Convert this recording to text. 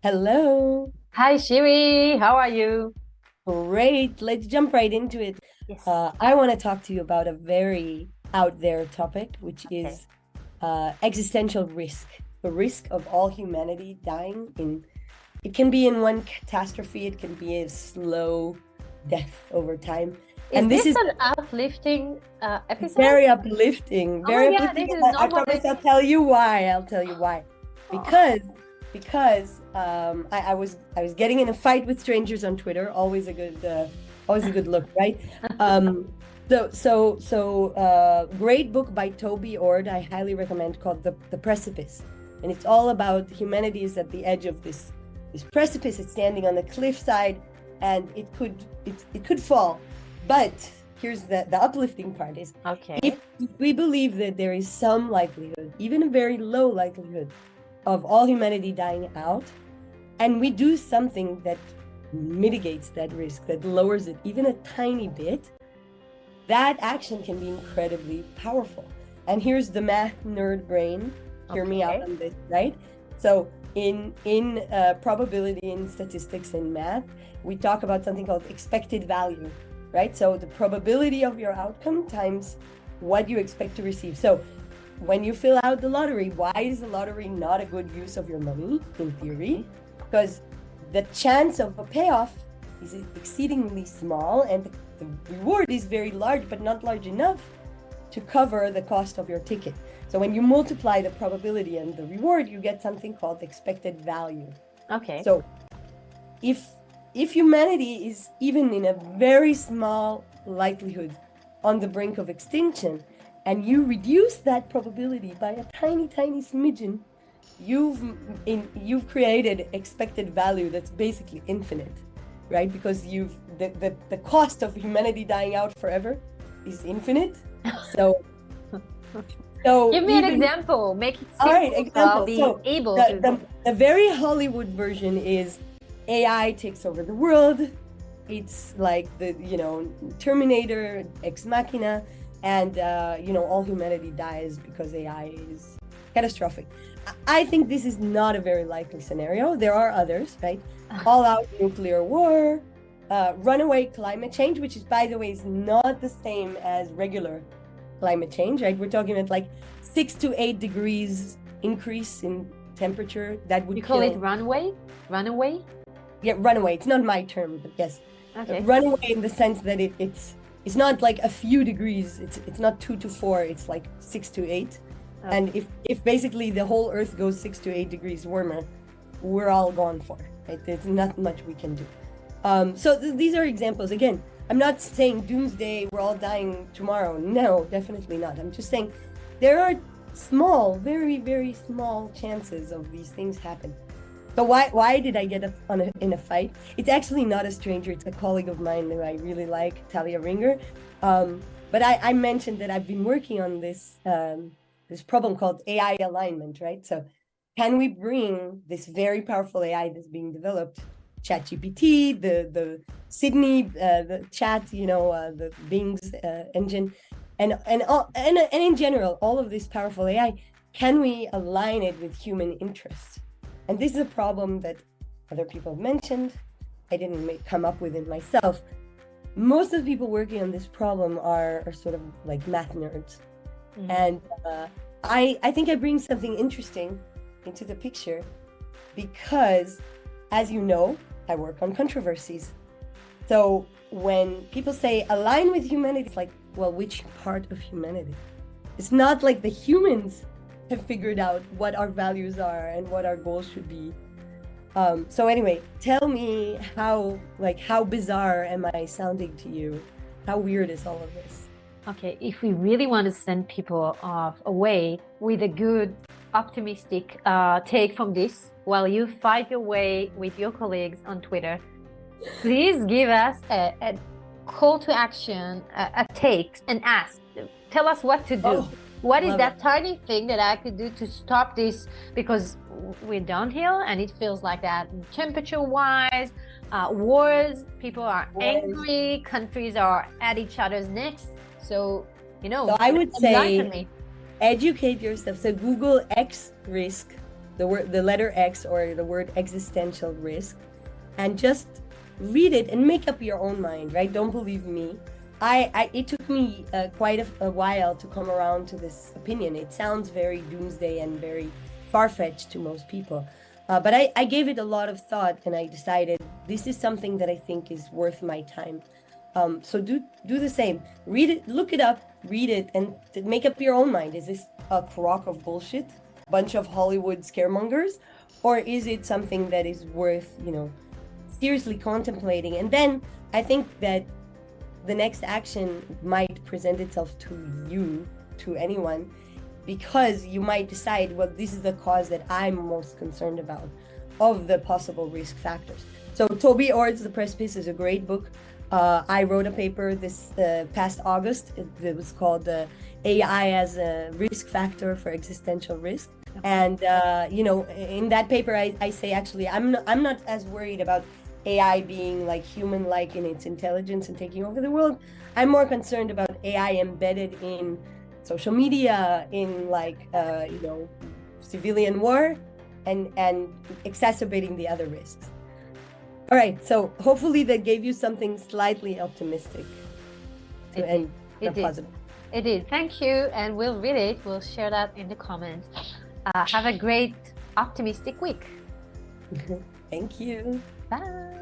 Hello. Hi, Shiri. How are you? Great. Let's jump right into it. Yes. I want to talk to you about a very out there topic, which Okay. is existential risk. The risk of all humanity dying in, it can be in one catastrophe, it can be a slow death over time. Is And this this is an uplifting episode? very uplifting, Oh my very God, uplifting. this is And I not what I promise I'll think. tell you why. I'll tell you why. Oh, Because I was getting in a fight with strangers on Twitter. Always a good look, right? Um, great book by Toby Ord. I highly recommend, called the Precipice, and it's all about humanity is at the edge of this precipice. It's standing on the cliffside, and it could fall. But here's the uplifting part: is okay. if we believe that there is some likelihood, even a very low likelihood, of all humanity dying out, and we do something that mitigates that risk, that lowers it even a tiny bit, that action can be incredibly powerful. And here's the math nerd brain. Hear me out Okay. on this, right? So in probability, in statistics, in math, we talk about something called expected value, right? So the probability of your outcome times what you expect to receive. So when you fill out the lottery, why is the lottery not a good use of your money in theory? Because the chance of a payoff is exceedingly small, and the reward is very large, but not large enough to cover the cost of your ticket. So when you multiply the probability and the reward, you get something called expected value. Okay. So if humanity is even in a very small likelihood on the brink of extinction, and you reduce that probability by a tiny smidgen, you've created expected value that's basically infinite, right? Because the cost of humanity dying out forever is infinite. So Give me an even example. Make it all right, simple so I'll example. be So able the, to. the very Hollywood version is AI takes over the world. It's like the Terminator, Ex Machina, and all humanity dies because AI is catastrophic. I think this is not a very likely scenario. There are others, right? All out nuclear war, runaway climate change, which is, by the way, is not the same as regular climate change, right? We're talking about like 6 to 8 degrees increase in temperature that would You call kill. it runway? Runaway? Yeah, runaway. It's not my term, but yes, Okay. runaway in the sense that it's not like a few degrees. It's not 2 to 4. It's like 6 to 8. Okay. And if basically the whole Earth goes 6 to 8 degrees warmer, we're all gone for, right? There's not much we can do. So these are examples. Again, I'm not saying doomsday, we're all dying tomorrow. No, definitely not. I'm just saying there are small, very, very small chances of these things happen. So why did I get in a fight? It's actually not a stranger. It's a colleague of mine who I really like, Talia Ringer. But I mentioned that I've been working on this problem called AI alignment, right? So can we bring this very powerful AI that's being developed, ChatGPT, the Sydney, the chat, the Bing's engine, and in general, all of this powerful AI, can we align it with human interests? And this is a problem that other people have mentioned. I didn't come up with it myself. Most of the people working on this problem are sort of like math nerds. And I think I bring something interesting into the picture because, as you know, I work on controversies. So when people say align with humanity, it's like, well, which part of humanity? It's not like the humans have figured out what our values are and what our goals should be. So anyway, tell me how bizarre am I sounding to you? How weird is all of this? Okay, if we really want to send people away with a good, optimistic take from this, while you fight your way with your colleagues on Twitter, please give us a call to action, a take, and ask. Tell us what to do. Oh, what is love that it. tiny thing that I could do to stop this? Because we're downhill and it feels like that. Temperature-wise, wars, people are angry, countries are at each other's necks. So, So I would say enlighten me. educate yourself. So Google X risk the letter X or the word existential risk, and just read it and make up your own mind, right? Don't believe me. It took me quite a while to come around to this opinion. It sounds very doomsday and very far-fetched to most people. But I gave it a lot of thought, and I decided this is something that I think is worth my time. So do the same. Read it, look it up, read it, and make up your own mind. Is this a crock of bullshit, bunch of Hollywood scaremongers, or is it something that is worth, seriously contemplating? And then I think that the next action might present itself to you, to anyone, because you might decide, well, this is the cause that I'm most concerned about of the possible risk factors. So Toby Ord's The Precipice is a great book. I wrote a paper this past August. It was called AI as a risk factor for existential risk. And, in that paper, I say, actually, I'm not as worried about AI being like human-like in its intelligence and taking over the world. I'm more concerned about AI embedded in social media, in civilian war, and exacerbating the other risks. All right, so hopefully that gave you something slightly optimistic and positive. It did. Thank you, and we'll read it. We'll share that in the comments. Have a great optimistic week. Thank you. Bye.